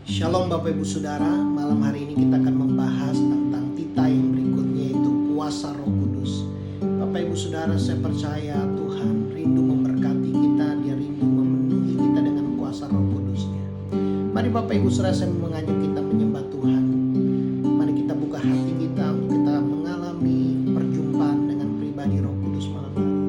Shalom Bapak Ibu Saudara, malam hari ini kita akan membahas tentang tita yang berikutnya, yaitu kuasa Roh Kudus. Bapak Ibu Saudara, saya percaya Tuhan rindu memberkati kita, Dia rindu memenuhi kita dengan kuasa Roh Kudus-Nya. Mari Bapak Ibu Saudara, saya mengajak kita menyembah Tuhan. Mari kita buka hati kita untuk kita mengalami perjumpaan dengan pribadi Roh Kudus malam hari.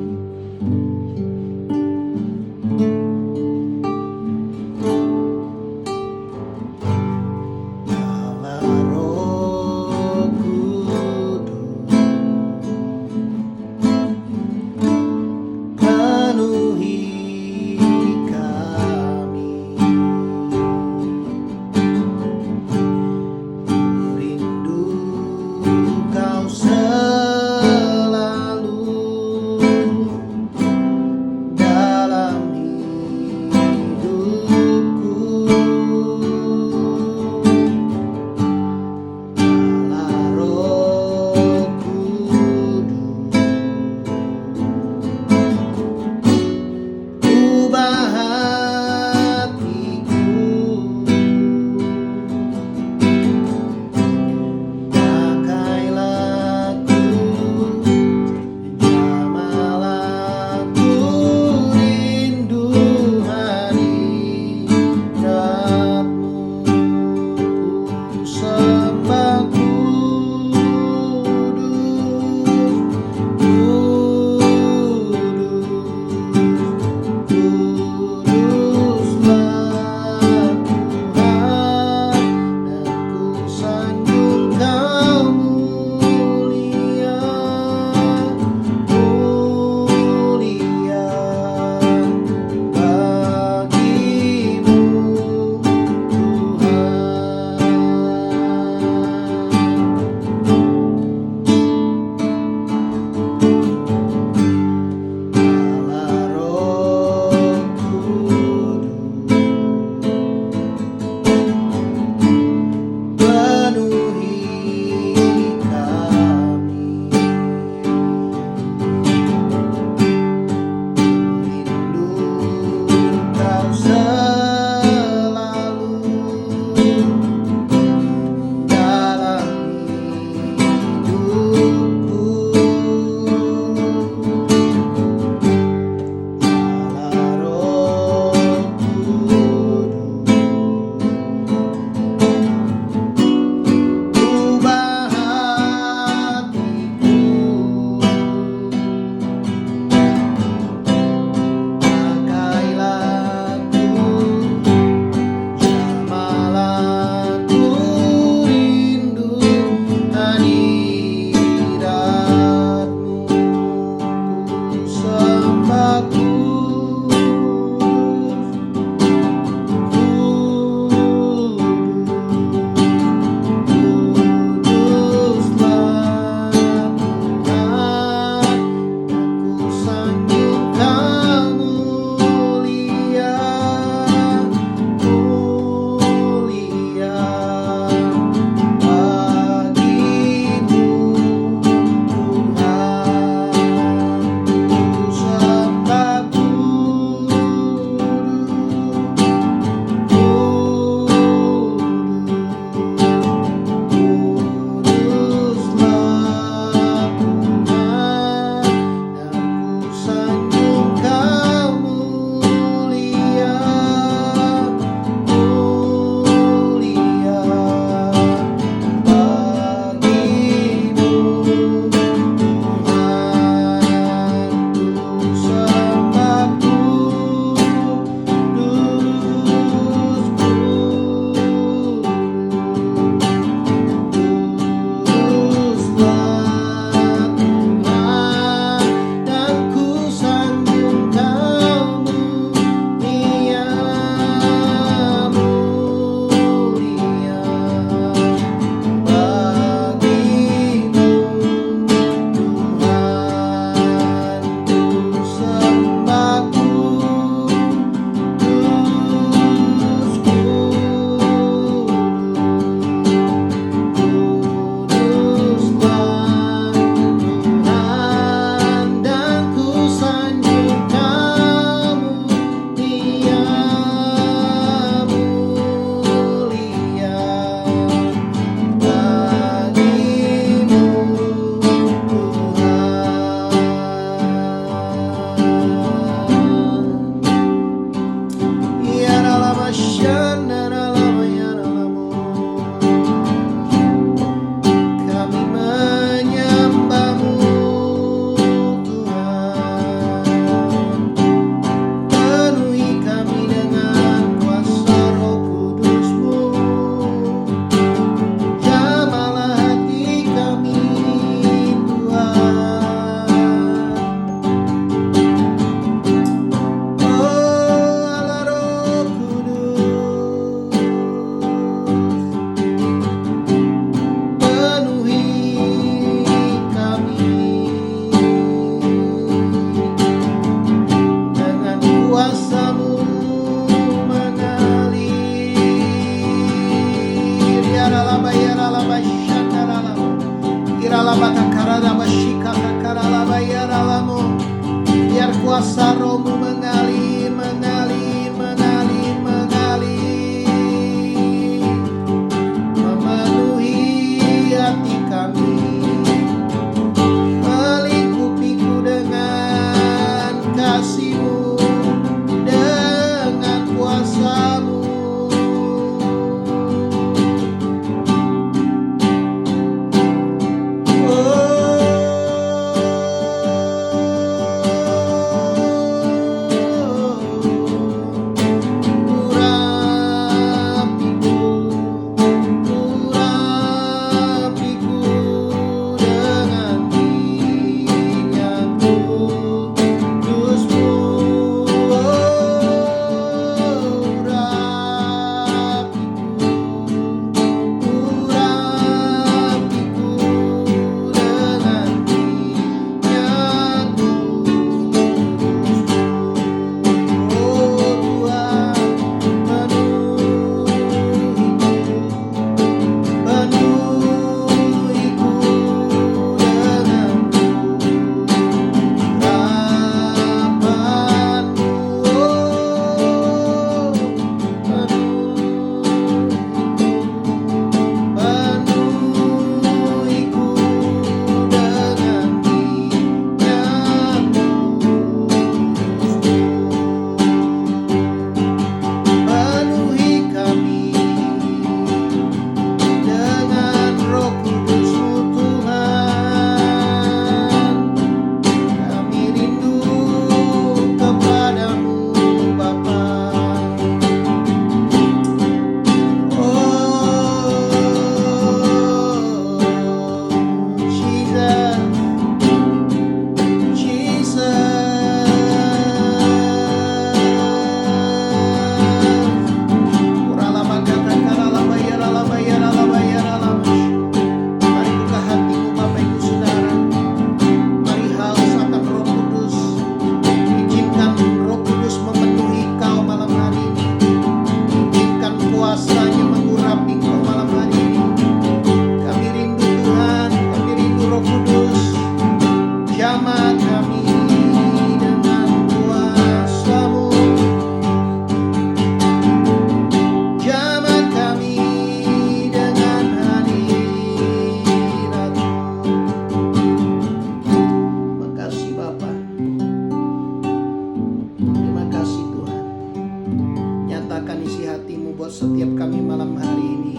buat setiap kami malam hari ini.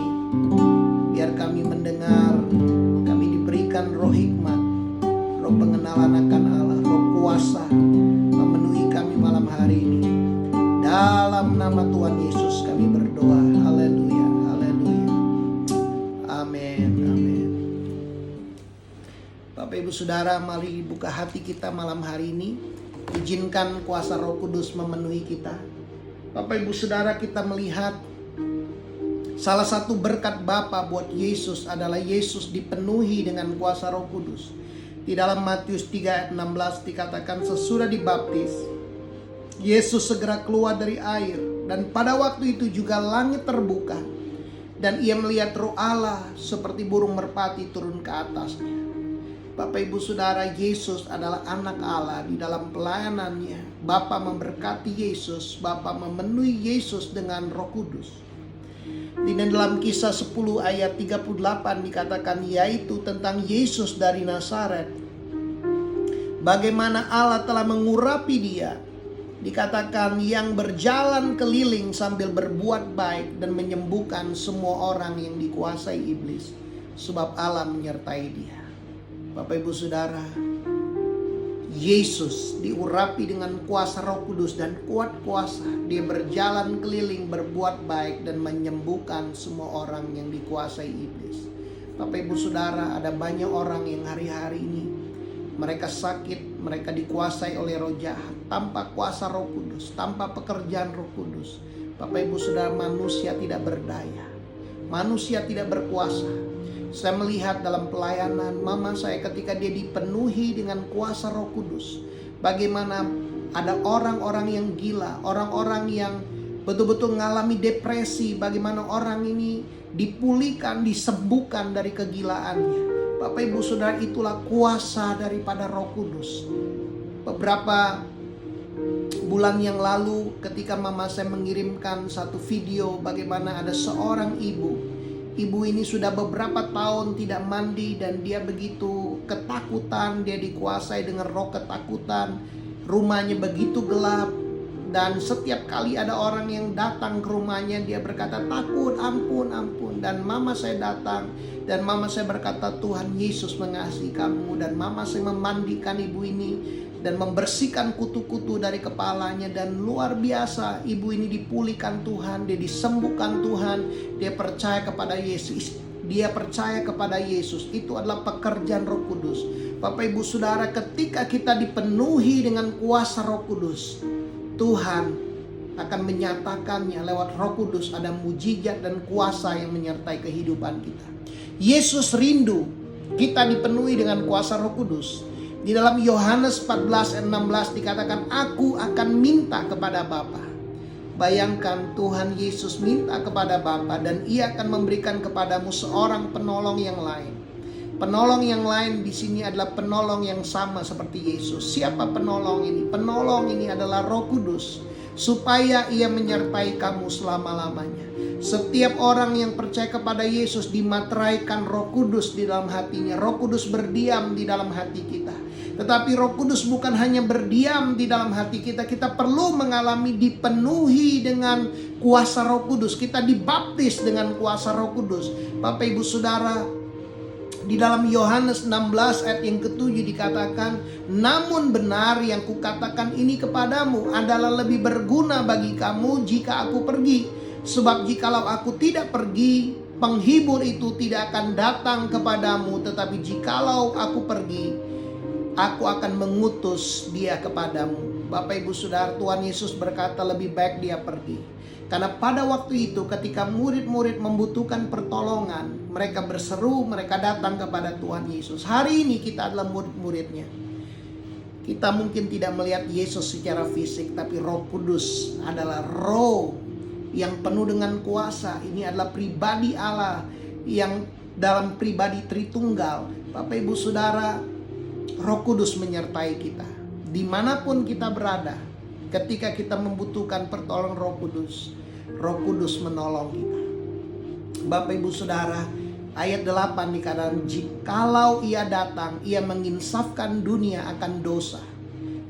Biar kami mendengar, kami diberikan roh hikmat, roh pengenalan akan Allah, roh kuasa memenuhi kami malam hari ini. Dalam nama Tuhan Yesus kami berdoa. Haleluya, haleluya. Amin, amin. Bapak Ibu Saudara, mari buka hati kita malam hari ini. Izinkan kuasa Roh Kudus memenuhi kita. Bapak Ibu Saudara, kita melihat salah satu berkat Bapa buat Yesus adalah Yesus dipenuhi dengan kuasa Roh Kudus. Di dalam Matius 3 ayat 16 dikatakan, sesudah dibaptis, Yesus segera keluar dari air, dan pada waktu itu juga langit terbuka, dan ia melihat Roh Allah seperti burung merpati turun ke atasnya. Bapak Ibu Saudara, Yesus adalah anak Allah. Di dalam pelayanannya, Bapa memberkati Yesus, Bapa memenuhi Yesus dengan Roh Kudus. Di dalam Kisah 10 ayat 38 dikatakan, yaitu tentang Yesus dari Nazaret, bagaimana Allah telah mengurapi dia. Dikatakan yang berjalan keliling sambil berbuat baik dan menyembuhkan semua orang yang dikuasai iblis, sebab Allah menyertai dia. Bapak Ibu Saudara, Yesus diurapi dengan kuasa Roh Kudus dan kuat kuasa. Dia berjalan keliling berbuat baik dan menyembuhkan semua orang yang dikuasai iblis. Bapak Ibu Saudara, ada banyak orang yang hari-hari ini mereka sakit, mereka dikuasai oleh roh jahat. Tanpa kuasa Roh Kudus, tanpa pekerjaan Roh Kudus, Bapak Ibu Saudara, manusia tidak berdaya, manusia tidak berkuasa. Saya melihat dalam pelayanan mama saya ketika dia dipenuhi dengan kuasa Roh Kudus, bagaimana ada orang-orang yang gila, orang-orang yang betul-betul mengalami depresi, bagaimana orang ini dipulihkan, disembuhkan dari kegilaannya. Bapak Ibu Saudara, itulah kuasa daripada Roh Kudus. Beberapa bulan yang lalu ketika mama saya mengirimkan satu video bagaimana ada seorang ibu. Ibu ini sudah beberapa tahun tidak mandi dan dia begitu ketakutan, dia dikuasai dengan roh ketakutan. Rumahnya begitu gelap dan setiap kali ada orang yang datang ke rumahnya dia berkata takut, ampun, ampun. Dan mama saya datang dan mama saya berkata, Tuhan Yesus mengasihi kamu. Dan mama saya memandikan ibu ini dan membersihkan kutu-kutu dari kepalanya, dan luar biasa ibu ini dipulihkan Tuhan, dia disembuhkan Tuhan, dia percaya kepada Yesus. Dia percaya kepada Yesus. Itu adalah pekerjaan Roh Kudus. Bapak Ibu Saudara, ketika kita dipenuhi dengan kuasa Roh Kudus, Tuhan akan menyatakannya lewat Roh Kudus. Ada mujizat dan kuasa yang menyertai kehidupan kita. Yesus rindu kita dipenuhi dengan kuasa Roh Kudus. Di dalam Yohanes 14 ayat 16 dikatakan, aku akan minta kepada Bapa. Bayangkan, Tuhan Yesus minta kepada Bapa dan ia akan memberikan kepadamu seorang penolong yang lain. Penolong yang lain di sini adalah penolong yang sama seperti Yesus. Siapa penolong ini? Penolong ini adalah Roh Kudus, supaya ia menyertai kamu selama-lamanya. Setiap orang yang percaya kepada Yesus dimateraikan Roh Kudus di dalam hatinya. Roh Kudus berdiam di dalam hati kita. Tetapi Roh Kudus bukan hanya berdiam di dalam hati kita. Kita perlu mengalami dipenuhi dengan kuasa Roh Kudus. Kita dibaptis dengan kuasa Roh Kudus. Bapak Ibu Saudara, di dalam Yohanes 16 ayat yang ke-7 dikatakan, namun benar yang kukatakan ini kepadamu adalah lebih berguna bagi kamu jika aku pergi. Sebab jikalau aku tidak pergi, penghibur itu tidak akan datang kepadamu. Tetapi jikalau aku pergi, aku akan mengutus dia kepadamu. Bapak Ibu Saudara, Tuhan Yesus berkata lebih baik dia pergi. Karena pada waktu itu ketika murid-murid membutuhkan pertolongan, mereka berseru, mereka datang kepada Tuhan Yesus. Hari ini kita adalah murid-muridnya. Kita mungkin tidak melihat Yesus secara fisik, tapi Roh Kudus adalah roh yang penuh dengan kuasa. Ini adalah pribadi Allah yang dalam pribadi Tritunggal. Bapak Ibu Saudara, Roh Kudus menyertai kita dimanapun kita berada. Ketika kita membutuhkan pertolongan Roh Kudus menolong kita. Bapak Ibu Saudara, ayat 8 dikatakan, jikalau ia datang, ia menginsafkan dunia akan dosa,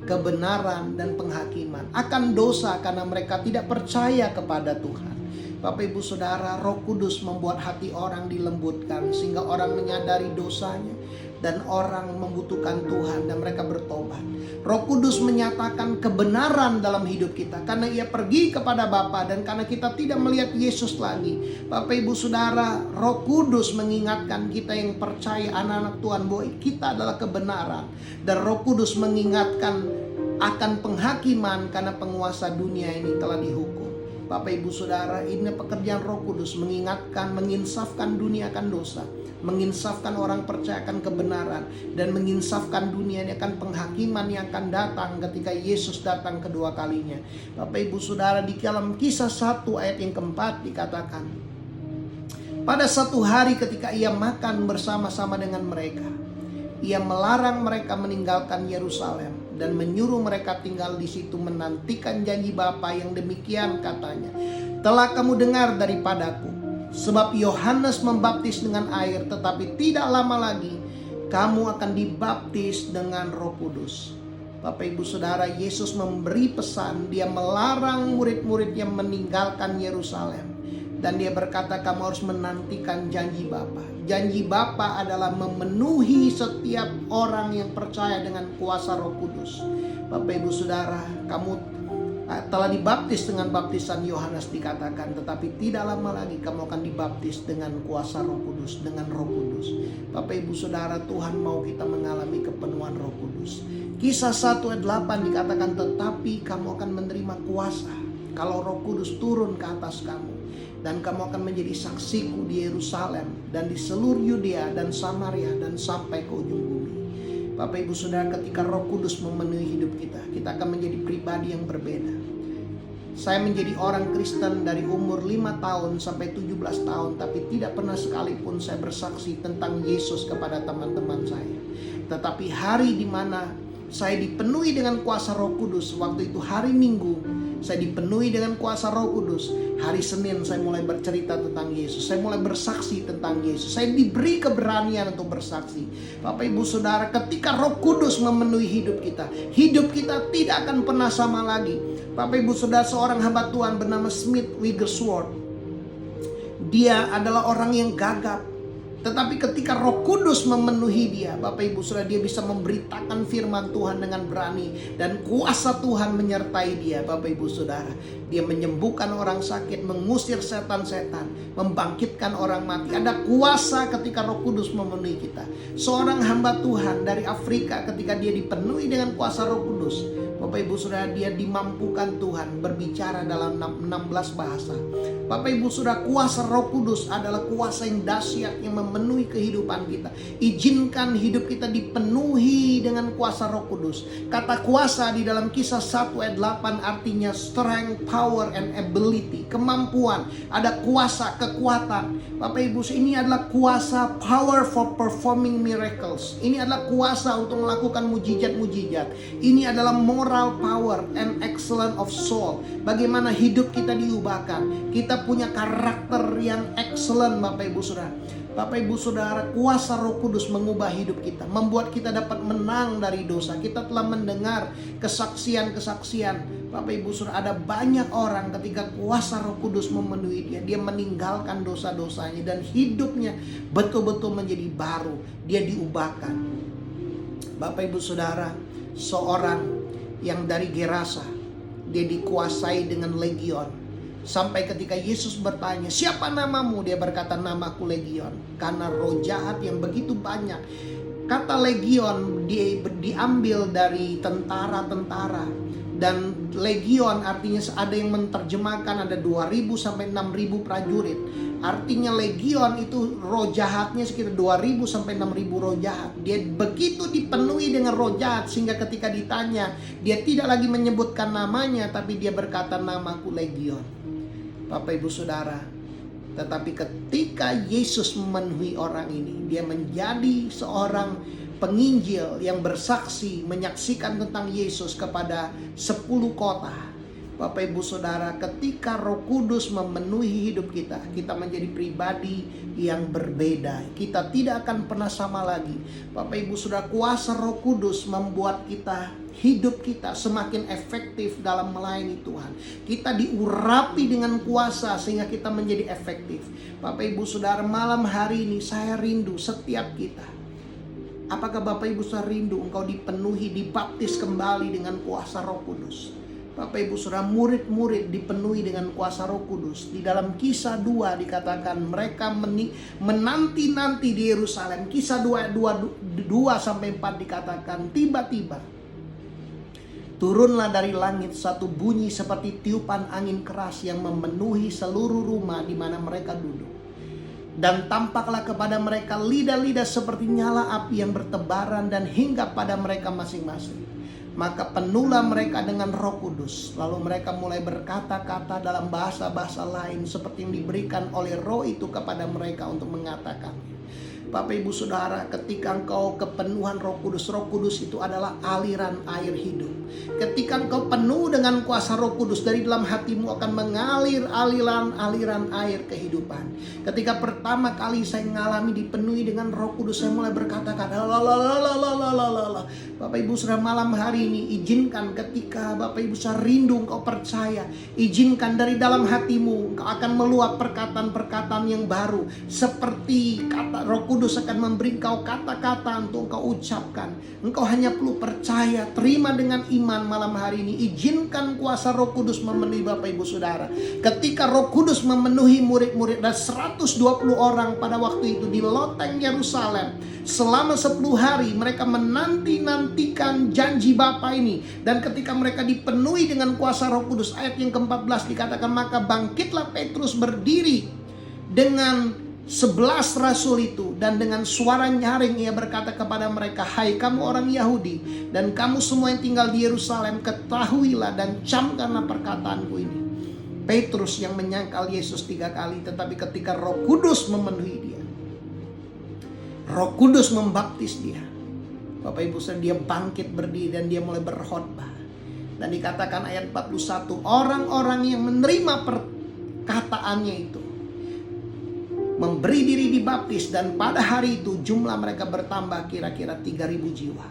kebenaran dan penghakiman. Akan dosa karena mereka tidak percaya kepada Tuhan. Bapak Ibu Saudara, Roh Kudus membuat hati orang dilembutkan sehingga orang menyadari dosanya dan orang membutuhkan Tuhan dan mereka bertobat. Roh Kudus menyatakan kebenaran dalam hidup kita karena Ia pergi kepada Bapa dan karena kita tidak melihat Yesus lagi. Bapak Ibu Saudara, Roh Kudus mengingatkan kita yang percaya anak-anak Tuhan bahwa kita adalah kebenaran, dan Roh Kudus mengingatkan akan penghakiman karena penguasa dunia ini telah dihukum. Bapak Ibu Saudara, ini pekerjaan Roh Kudus, mengingatkan, menginsafkan dunia akan dosa, menginsafkan orang percaya akan kebenaran, dan menginsafkan dunia ini akan penghakiman yang akan datang ketika Yesus datang kedua kalinya. Bapak Ibu Saudara, di dalam Kisah 1 ayat yang keempat dikatakan, pada satu hari ketika Ia makan bersama-sama dengan mereka, Ia melarang mereka meninggalkan Yerusalem dan menyuruh mereka tinggal di situ menantikan janji Bapa yang demikian katanya. Telah kamu dengar daripadaku, sebab Yohanes membaptis dengan air, tetapi tidak lama lagi kamu akan dibaptis dengan Roh Kudus. Bapak Ibu Saudara, Yesus memberi pesan, Dia melarang murid-muridnya meninggalkan Yerusalem. Dan Dia berkata, kamu harus menantikan janji Bapa. Janji Bapa adalah memenuhi setiap orang yang percaya dengan kuasa Roh Kudus. Bapak Ibu Saudara, kamu telah dibaptis dengan baptisan Yohanes dikatakan, tetapi tidak lama lagi kamu akan dibaptis dengan kuasa Roh Kudus, dengan Roh Kudus. Bapak Ibu Saudara, Tuhan mau kita mengalami kepenuhan Roh Kudus. Kisah 1 ayat 8 dikatakan, tetapi kamu akan menerima kuasa kalau Roh Kudus turun ke atas kamu, dan kamu akan menjadi saksiku di Yerusalem dan di seluruh Yudea dan Samaria dan sampai ke ujung bumi. Bapak Ibu Saudara, ketika Roh Kudus memenuhi hidup kita, kita akan menjadi pribadi yang berbeda. Saya menjadi orang Kristen dari umur 5 tahun sampai 17 tahun, tapi tidak pernah sekalipun saya bersaksi tentang Yesus kepada teman-teman saya. Tetapi hari di mana saya dipenuhi dengan kuasa Roh Kudus, waktu itu hari Minggu, saya dipenuhi dengan kuasa Roh Kudus. Hari Senin saya mulai bercerita tentang Yesus. Saya mulai bersaksi tentang Yesus. Saya diberi keberanian untuk bersaksi. Bapak Ibu Saudara, ketika Roh Kudus memenuhi hidup kita tidak akan pernah sama lagi. Bapak Ibu Saudara, seorang hamba Tuhan bernama Smith Wigglesworth, dia adalah orang yang gagap. Tetapi ketika Roh Kudus memenuhi dia, Bapak Ibu Saudara, dia bisa memberitakan firman Tuhan dengan berani, dan kuasa Tuhan menyertai dia. Bapak Ibu Saudara, dia menyembuhkan orang sakit, mengusir setan-setan, membangkitkan orang mati. Ada kuasa ketika Roh Kudus memenuhi kita. Seorang hamba Tuhan dari Afrika, ketika dia dipenuhi dengan kuasa Roh Kudus, Bapak Ibu Saudara, dia dimampukan Tuhan berbicara dalam 16 bahasa. Bapak Ibu Saudara, kuasa Roh Kudus adalah kuasa yang dahsyat yang memenuhi kehidupan kita. Izinkan hidup kita dipenuhi dengan kuasa Roh Kudus. Kata kuasa di dalam Kisah 1 ayat 8 artinya strength, power, and ability. Kemampuan, ada kuasa, kekuatan. Bapak Ibu, ini adalah kuasa, power for performing miracles. Ini adalah kuasa untuk melakukan mujizat-mujizat. Ini adalah moral power and excellence of soul. Bagaimana hidup kita diubahkan. Kita punya karakter yang excellent, Bapak Ibu Saudara. Bapak Ibu Saudara, kuasa Roh Kudus mengubah hidup kita, membuat kita dapat menang dari dosa. Kita telah mendengar kesaksian-kesaksian. Bapak Ibu Saudara, ada banyak orang ketika kuasa Roh Kudus memenuhi dia, dia meninggalkan dosa-dosanya dan hidupnya betul-betul menjadi baru. Dia diubahkan. Bapak Ibu Saudara, seorang yang dari Gerasa, dia dikuasai dengan legion. Sampai ketika Yesus bertanya, siapa namamu? Dia berkata, namaku Legion. Karena roh jahat yang begitu banyak. Kata legion diambil dari tentara-tentara. Dan legion artinya, ada yang menerjemahkan ada 2.000 sampai 6.000 prajurit. Artinya legion itu roh jahatnya sekitar 2.000 sampai 6.000 roh jahat. Dia begitu dipenuhi dengan roh jahat sehingga ketika ditanya, dia tidak lagi menyebutkan namanya, tapi dia berkata, namaku Legion. Bapak Ibu Saudara, tetapi ketika Yesus memenuhi orang ini, dia menjadi seorang penginjil yang bersaksi, menyaksikan tentang Yesus kepada 10 kota. Bapak Ibu Saudara, ketika Roh Kudus memenuhi hidup kita, kita menjadi pribadi yang berbeda. Kita tidak akan pernah sama lagi. Bapak Ibu Saudara, kuasa Roh Kudus membuat kita hidup kita semakin efektif dalam melayani Tuhan. Kita diurapi dengan kuasa sehingga kita menjadi efektif. Bapak Ibu Saudara, malam hari ini saya rindu setiap kita. Apakah Bapak Ibu Saudara rindu engkau dipenuhi, dibaptis kembali dengan kuasa Roh Kudus? Bapak Ibu Saudara, murid-murid dipenuhi dengan kuasa Roh Kudus. Di dalam Kisah 2 dikatakan mereka menanti-nanti di Yerusalem. Kisah 2 2-4 dikatakan tiba-tiba turunlah dari langit satu bunyi seperti tiupan angin keras yang memenuhi seluruh rumah di mana mereka duduk. Dan tampaklah kepada mereka lidah-lidah seperti nyala api yang bertebaran dan hinggap pada mereka masing-masing. Maka penuhlah mereka dengan Roh Kudus. Lalu mereka mulai berkata-kata dalam bahasa-bahasa lain seperti yang diberikan oleh Roh itu kepada mereka untuk mengatakan. Bapak Ibu Saudara, ketika engkau kepenuhan Roh Kudus itu adalah aliran air hidup. Ketika engkau penuh dengan kuasa Roh Kudus, dari dalam hatimu akan mengalir aliran air kehidupan. Ketika pertama kali saya mengalami dipenuhi dengan Roh Kudus, saya mulai berkata-kata Bapak Ibu Saudara, malam hari ini izinkan ketika Bapak Ibu Saudara rindu engkau percaya, izinkan dari dalam hatimu engkau akan meluap perkataan-perkataan yang baru. Seperti kata Roh Kudus akan memberi engkau kata-kata untuk engkau ucapkan. Engkau hanya perlu percaya, terima dengan iman malam hari ini. Izinkan kuasa Roh Kudus memenuhi Bapak Ibu Saudara. Ketika Roh Kudus memenuhi murid-murid dan 120 orang pada waktu itu di loteng Yerusalem, selama 10 hari mereka menanti-nantikan janji Bapa ini. Dan ketika mereka dipenuhi dengan kuasa Roh Kudus, ayat yang ke-14 dikatakan, maka bangkitlah Petrus berdiri dengan 11 rasul itu, dan dengan suara nyaring ia berkata kepada mereka, hai kamu orang Yahudi dan kamu semua yang tinggal di Yerusalem, ketahuilah dan camkanlah perkataanku ini. Petrus yang menyangkal Yesus 3 kali, tetapi ketika Roh Kudus memenuhi dia, Roh Kudus membaptis dia, Bapak Ibu Saudara, dia bangkit berdiri dan dia mulai berkhotbah. Dan dikatakan ayat 41, orang-orang yang menerima perkataannya itu memberi diri dibaptis, dan pada hari itu jumlah mereka bertambah kira-kira 3.000 jiwa.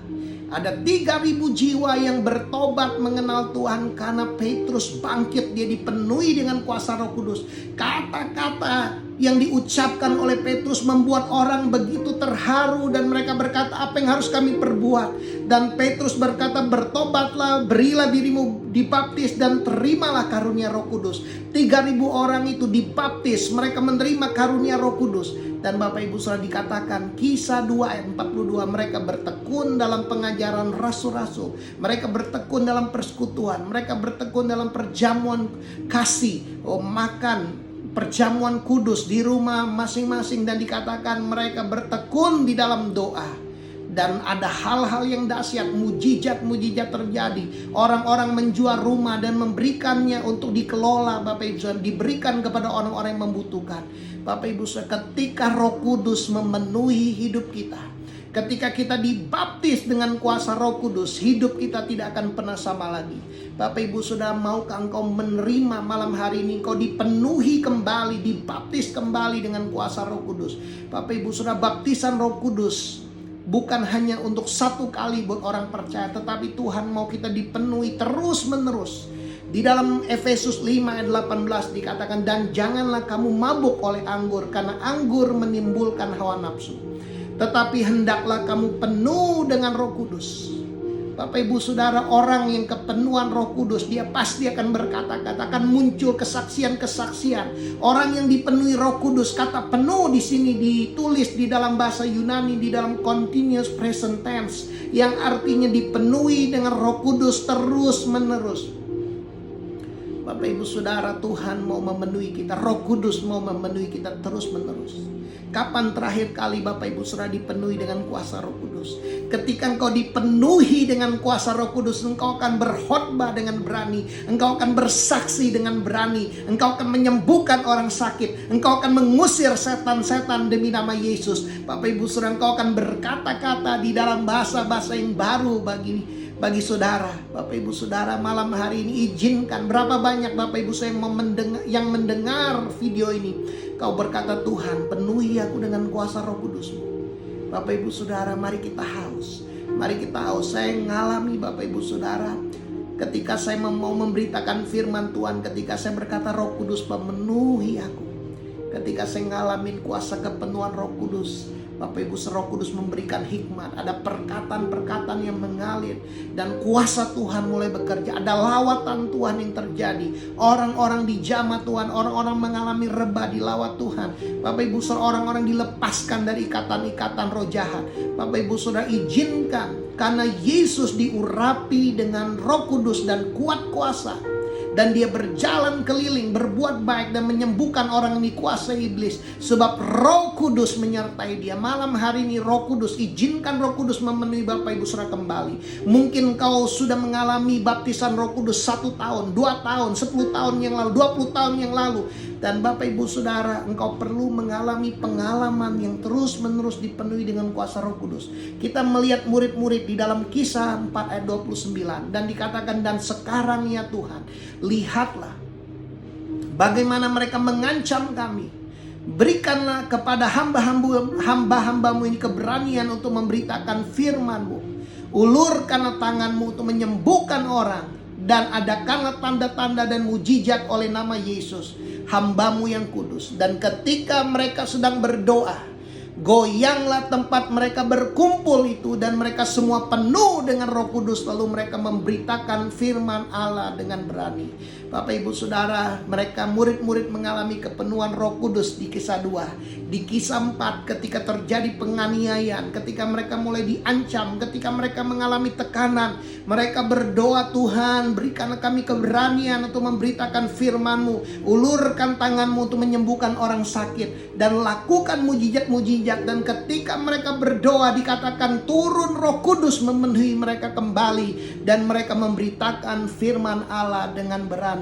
Ada 3.000 jiwa yang bertobat mengenal Tuhan karena Petrus bangkit, dia dipenuhi dengan kuasa Roh Kudus. Kata-kata yang diucapkan oleh Petrus membuat orang begitu terharu dan mereka berkata, apa yang harus kami perbuat? Dan Petrus berkata, bertobatlah, berilah dirimu dibaptis dan terimalah karunia Roh Kudus. 3.000 orang itu dibaptis, mereka menerima karunia Roh Kudus. Dan Bapak Ibu Saudara, dikatakan Kisah 2 ayat 42, mereka bertekun dalam pengajaran rasul-rasul, mereka bertekun dalam persekutuan, mereka bertekun dalam perjamuan kasih, makan perjamuan kudus di rumah masing-masing. Dan dikatakan mereka bertekun di dalam doa. Dan ada hal-hal yang dahsyat, mujizat-mujizat terjadi. Orang-orang menjual rumah dan memberikannya untuk dikelola, Bapak Ibu Saudara, diberikan kepada orang-orang yang membutuhkan. Bapak Ibu Saudara, ketika Roh Kudus memenuhi hidup kita, ketika kita dibaptis dengan kuasa Roh Kudus, hidup kita tidak akan pernah sama lagi. Bapak Ibu Saudara, maukah engkau menerima malam hari ini, engkau dipenuhi kembali, dibaptis kembali dengan kuasa Roh Kudus? Bapak Ibu Saudara, baptisan Roh Kudus bukan hanya untuk satu kali buat orang percaya, tetapi Tuhan mau kita dipenuhi terus-menerus. Di dalam Efesus 5 ayat 18 dikatakan, dan janganlah kamu mabuk oleh anggur, karena anggur menimbulkan hawa nafsu, tetapi hendaklah kamu penuh dengan Roh Kudus. Bapak Ibu Saudara, orang yang kepenuhan Roh Kudus, dia pasti akan berkata-kata, akan muncul kesaksian-kesaksian. Orang yang dipenuhi Roh Kudus, kata penuh di sini ditulis di dalam bahasa Yunani di dalam continuous present tense, yang artinya dipenuhi dengan Roh Kudus terus-menerus. Bapak Ibu Saudara, Tuhan mau memenuhi kita, Roh Kudus mau memenuhi kita terus-menerus. Kapan terakhir kali Bapak Ibu Saudara dipenuhi dengan kuasa Roh Kudus? Ketika engkau dipenuhi dengan kuasa Roh Kudus, engkau akan berkhotbah dengan berani, engkau akan bersaksi dengan berani, engkau akan menyembuhkan orang sakit, engkau akan mengusir setan-setan demi nama Yesus. Bapak Ibu Saudara, engkau akan berkata-kata di dalam bahasa-bahasa yang baru bagi saudara. Bapak Ibu Saudara, malam hari ini izinkan, berapa banyak Bapak Ibu saya yang mendengar video ini, kau berkata, Tuhan penuhi aku dengan kuasa Roh Kudus-Mu. Bapak Ibu Saudara, mari kita haus. Mari kita tahu, saya ngalami Bapak Ibu Saudara, ketika saya mau memberitakan firman Tuhan, ketika saya berkata Roh Kudus memenuhi aku, ketika saya ngalamin kuasa kepenuhan Roh Kudus, Bapak Ibu, Roh Kudus memberikan hikmat, ada perkataan-perkataan yang mengalir, dan kuasa Tuhan mulai bekerja, ada lawatan Tuhan yang terjadi. Orang-orang dijamah Tuhan, orang-orang mengalami rebah di lawat Tuhan. Bapak Ibu Saudara, orang-orang dilepaskan dari ikatan-ikatan roh jahat. Bapak Ibu Saudara, izinkan, karena Yesus diurapi dengan Roh Kudus dan kuat kuasa, dan dia berjalan keliling, berbuat baik dan menyembuhkan orang yang dikuasai iblis. Sebab Roh Kudus menyertai dia. Malam hari ini Roh Kudus, izinkan Roh Kudus memenuhi Bapak Ibu Saudara kembali. Mungkin kau sudah mengalami baptisan Roh Kudus 1 tahun, 2 tahun, 10 tahun yang lalu, 20 tahun yang lalu. Dan Bapak Ibu Saudara, engkau perlu mengalami pengalaman yang terus-menerus dipenuhi dengan kuasa Roh Kudus. Kita melihat murid-murid di dalam Kisah 4 ayat 29. Dan dikatakan, dan sekarang ya Tuhan, lihatlah bagaimana mereka mengancam kami. Berikanlah kepada hamba-hambamu ini keberanian untuk memberitakan firman-Mu. Ulurkanlah tangan-Mu untuk menyembuhkan orang, dan adakanlah tanda-tanda dan mujizat oleh nama Yesus, hamba-Mu yang kudus. Dan ketika mereka sedang berdoa, goyanglah tempat mereka berkumpul itu, dan mereka semua penuh dengan Roh Kudus. Lalu mereka memberitakan firman Allah dengan berani. Bapak Ibu Saudara, mereka murid-murid mengalami kepenuhan Roh Kudus di Kisah 2. Di Kisah 4 ketika terjadi penganiayaan, ketika mereka mulai diancam, ketika mereka mengalami tekanan, mereka berdoa, Tuhan berikanlah kami keberanian untuk memberitakan firman-Mu. Ulurkan tangan-Mu untuk menyembuhkan orang sakit, dan lakukan mujizat-mujizat. Dan ketika mereka berdoa, dikatakan turun Roh Kudus memenuhi mereka kembali, dan mereka memberitakan firman Allah dengan berani.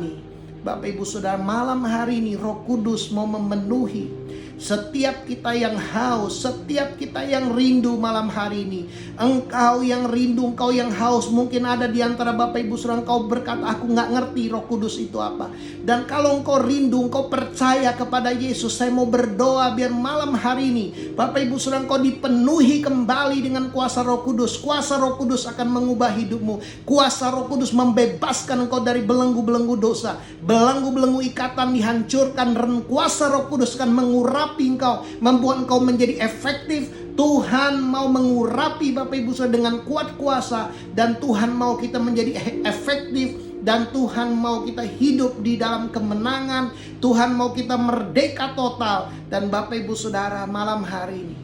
Bapak Ibu Saudara, malam hari ini Roh Kudus mau memenuhi setiap kita yang haus, setiap kita yang rindu malam hari ini. Engkau yang rindu, engkau yang haus. Mungkin ada di antara Bapak Ibu Saudara, engkau berkata, aku gak ngerti Roh Kudus itu apa. Dan kalau engkau rindu, engkau percaya kepada Yesus, saya mau berdoa biar malam hari ini Bapak Ibu Saudara, engkau dipenuhi kembali dengan kuasa Roh Kudus. Kuasa Roh Kudus akan mengubah hidupmu. Kuasa Roh Kudus membebaskan engkau dari belenggu-belenggu dosa. Belenggu-belenggu ikatan dihancurkan, dan kuasa Roh Kudus akan mengurapi engkau, membuat engkau menjadi efektif. Tuhan mau mengurapi Bapak Ibu Saudara dengan kuat kuasa, dan Tuhan mau kita menjadi efektif, dan Tuhan mau kita hidup di dalam kemenangan. Tuhan mau kita merdeka total. Dan Bapak Ibu Saudara, malam hari ini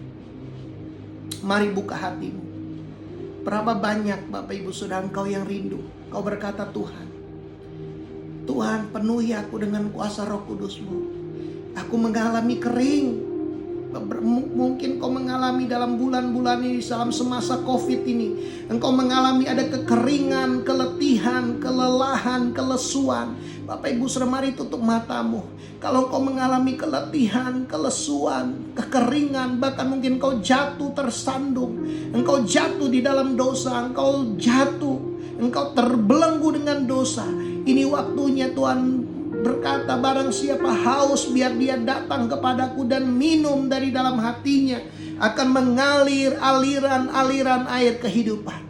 mari buka hatimu. Berapa banyak Bapak Ibu Saudara engkau yang rindu, kau berkata, Tuhan penuhi aku dengan kuasa Roh Kudus-Mu. Aku mengalami kering. Mungkin kau mengalami dalam bulan-bulan ini, dalam semasa Covid ini, engkau mengalami ada kekeringan, keletihan, kelelahan, kelesuan. Bapak Ibu Saudara, mari tutup matamu. Kalau engkau mengalami keletihan, kelesuan, kekeringan, bahkan mungkin engkau jatuh tersandung, engkau jatuh di dalam dosa, engkau jatuh, engkau terbelenggu dengan dosa. Ini waktunya Tuhan berkata, barang siapa haus, biar dia datang kepadaku dan minum dari dalam hatinya, akan mengalir aliran-aliran air kehidupan.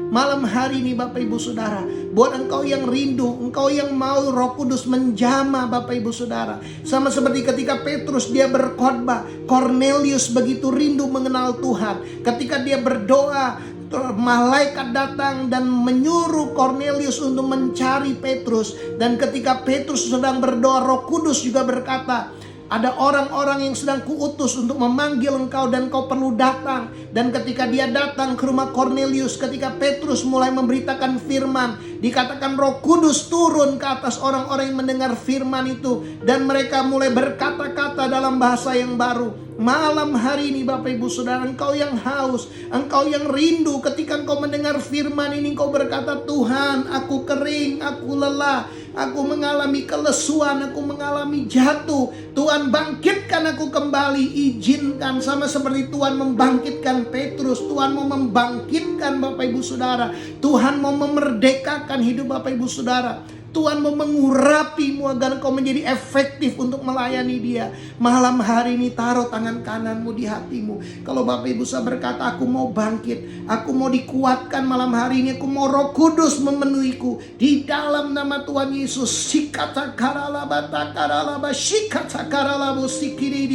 Malam hari ini Bapak Ibu Saudara, buat engkau yang rindu, engkau yang mau Roh Kudus menjamah Bapak Ibu Saudara. Sama seperti ketika Petrus dia berkhotbah, Cornelius begitu rindu mengenal Tuhan. Ketika dia berdoa, malaikat datang dan menyuruh Cornelius untuk mencari Petrus. Dan ketika Petrus sedang berdoa, Roh Kudus juga berkata, ada orang-orang yang sedang kuutus untuk memanggil engkau, dan kau perlu datang. Dan ketika dia datang ke rumah Cornelius, ketika Petrus mulai memberitakan firman, dikatakan Roh Kudus turun ke atas orang-orang yang mendengar firman itu, dan mereka mulai berkata-kata dalam bahasa yang baru. Malam hari ini Bapak Ibu Saudara, engkau yang haus, engkau yang rindu, ketika engkau mendengar firman ini, engkau berkata, Tuhan, aku kering, aku lelah, aku mengalami kelesuan, aku mengalami jatuh. Tuhan, bangkitkan aku kembali. Izinkan, sama seperti Tuhan membangkitkan Petrus, Tuhan mau membangkitkan Bapak Ibu Saudara. Tuhan mau memerdekakan hidup Bapak Ibu Saudara. Tuhan mau mengurapimu agar kau menjadi efektif untuk melayani Dia. Malam hari ini taruh tangan kananmu di hatimu. Kalau Bapak Ibu saya berkata, aku mau bangkit, aku mau dikuatkan malam hari ini, aku mau Roh Kudus memenuhiku di dalam nama Tuhan Yesus. Sikata karalaba takaralaba sikata karalabo sikiri.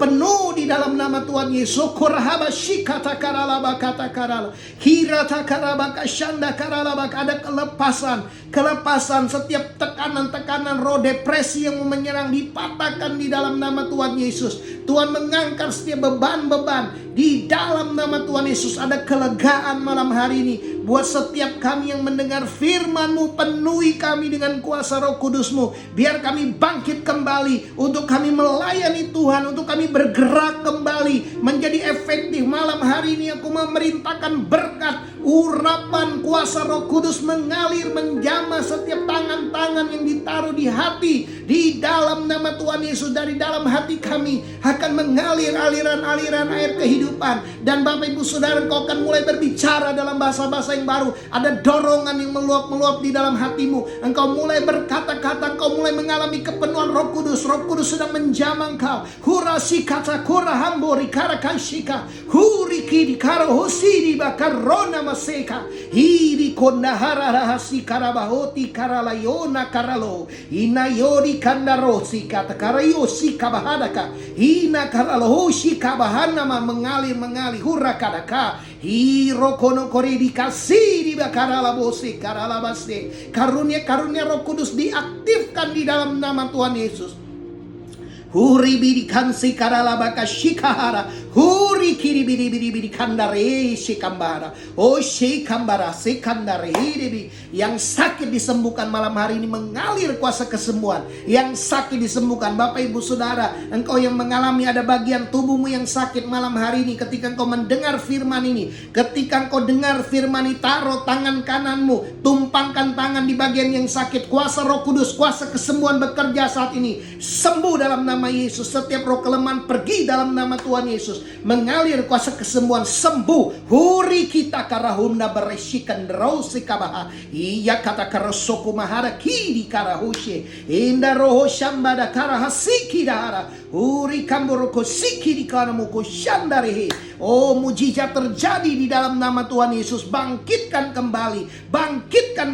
Penuh di dalam nama Tuhan Yesus. Korahaba sikata karalaba kata karala. Hirata karaba kasyanda karalaba. Ada kelepasan setiap tekanan roh depresi yang menyerang dipatahkan di dalam nama Tuhan Yesus. Tuhan mengangkat setiap beban-beban di dalam nama Tuhan Yesus. Ada kelegaan malam hari ini buat setiap kami yang mendengar firman-Mu. Penuhi kami dengan kuasa Roh Kudus-Mu, biar kami bangkit kembali untuk kami melayani Tuhan, untuk kami bergerak kembali menjadi efektif. Malam hari ini aku memerintahkan berkat, urapan kuasa Roh Kudus mengalir menjamah setiap tangan-tangan yang ditaruh di hati. Di dalam nama Tuhan Yesus, dari dalam hati kami akan mengalir aliran-aliran air kehidupan. Dan Bapak Ibu Saudara, engkau akan mulai berbicara dalam bahasa-bahasa yang baru. Ada dorongan yang meluap-meluap di dalam hatimu. Engkau mulai berkata-kata, engkau mulai mengalami kepenuhan Roh Kudus. Roh Kudus sedang menjamah engkau. Hurasi kata kura hambori kara kaishika. Huri kiri kara hosiri bakar rona maseka. Hiri kondahara rahasi karabahoti karalayona karalo. Inayori kandarosi kata karayosi kabahadaka. Hina karalohoshi kabahanama mengalir hura kadaka. Hiro kono kori dikasih di bakarala bose karala base. Karunia Roh Kudus diaktifkan di dalam nama Tuhan Yesus. Huri bidi kansi karala baka shikahara. Huri kiri bidi kandare shikambara. Oh shikambara sekandare hidebi. Yang sakit disembuhkan malam hari ini, mengalir kuasa kesembuhan. Yang sakit disembuhkan. Bapak Ibu Saudara, engkau yang mengalami ada bagian tubuhmu yang sakit malam hari ini, ketika engkau mendengar firman ini, ketika engkau dengar firman ini, taruh tangan kananmu, tumpangkan tangan di bagian yang sakit. Kuasa Roh Kudus, kuasa kesembuhan bekerja saat ini. Sembuh dalam nama Yesus. Setiap roh kelemahan pergi dalam nama Tuhan Yesus. Mengalir kuasa kesembuhan, sembuh. Huri kita karahunda bereshikan rosi kabaha. Iya kata karasoku mahara kiri karahushe. Inda roho shambada karahasiki dahara. Huri kamboroko sikiri karamuko shandarehe. Oh, mujizat terjadi di dalam nama Tuhan Yesus. Bangkitkan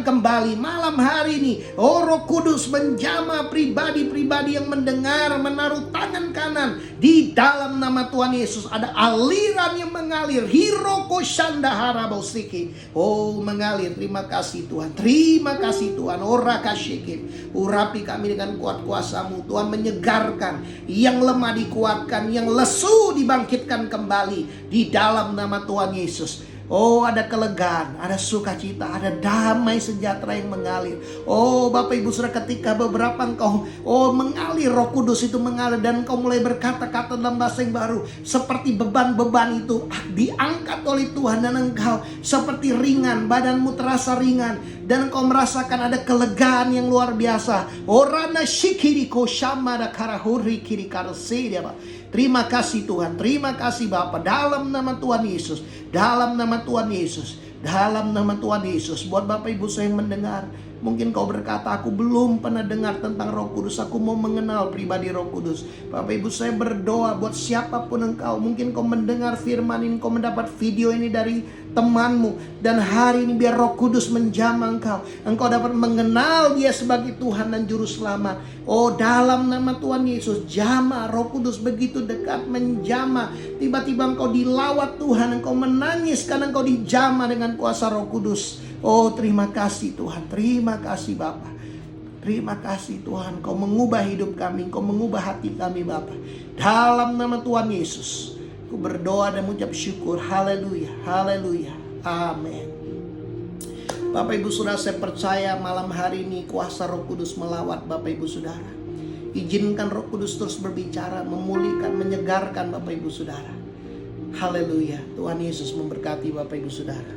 kembali malam hari ini. Oh, Roh Kudus menjamah pribadi-pribadi yang mendengar, menaruh tangan kanan di dalam nama Tuhan Yesus. Ada aliran yang mengalir. Hiroko shandahara bosiki. Oh, mengalir. Terima kasih Tuhan. Terima kasih Tuhan. Ora kasyikin. Urapi kami dengan kuat kuasa-Mu. Tuhan menyegarkan. Yang lemah dikuatkan. Yang lesu dibangkitkan kembali. Di dalam nama Tuhan Yesus. Oh, ada kelegaan, ada sukacita, ada damai sejahtera yang mengalir. Oh, Bapak Ibu Saudara, ketika beberapa engkau mengalir, Roh Kudus itu mengalir, dan engkau mulai berkata-kata dalam bahasa yang baru, seperti beban-beban itu diangkat oleh Tuhan, dan engkau seperti ringan, badanmu terasa ringan, dan engkau merasakan ada kelegaan yang luar biasa. Orana shikiriko shamada karahuri kiri karse dia, Pak. Terima kasih Tuhan, terima kasih Bapa. Dalam nama Tuhan Yesus, dalam nama Tuhan Yesus, dalam nama Tuhan Yesus. Buat Bapak Ibu saya yang mendengar, mungkin kau berkata, aku belum pernah dengar tentang Roh Kudus, aku mau mengenal pribadi Roh Kudus. Bapak Ibu saya berdoa buat siapapun engkau. Mungkin kau mendengar firman ini, kau mendapat video ini dari temanmu, dan hari ini biar Roh Kudus menjamah engkau. Engkau dapat mengenal Dia sebagai Tuhan dan Juru Selamat. Oh, dalam nama Tuhan Yesus, jamah Roh Kudus begitu dekat, menjamah. Tiba-tiba engkau dilawat Tuhan, engkau menangis karena engkau dijamah dengan kuasa Roh Kudus. Oh, terima kasih Tuhan, terima kasih Bapa. Terima kasih Tuhan, Kau mengubah hidup kami, Kau mengubah hati kami Bapa. Dalam nama Tuhan Yesus, Ku berdoa dan mengucap syukur. Haleluya, haleluya, amin. Bapak Ibu Saudara, saya percaya malam hari ini kuasa Roh Kudus melawat Bapak Ibu Saudara. Izinkan Roh Kudus terus berbicara, memulihkan, menyegarkan Bapak Ibu Saudara. Haleluya, Tuhan Yesus memberkati Bapak Ibu Saudara.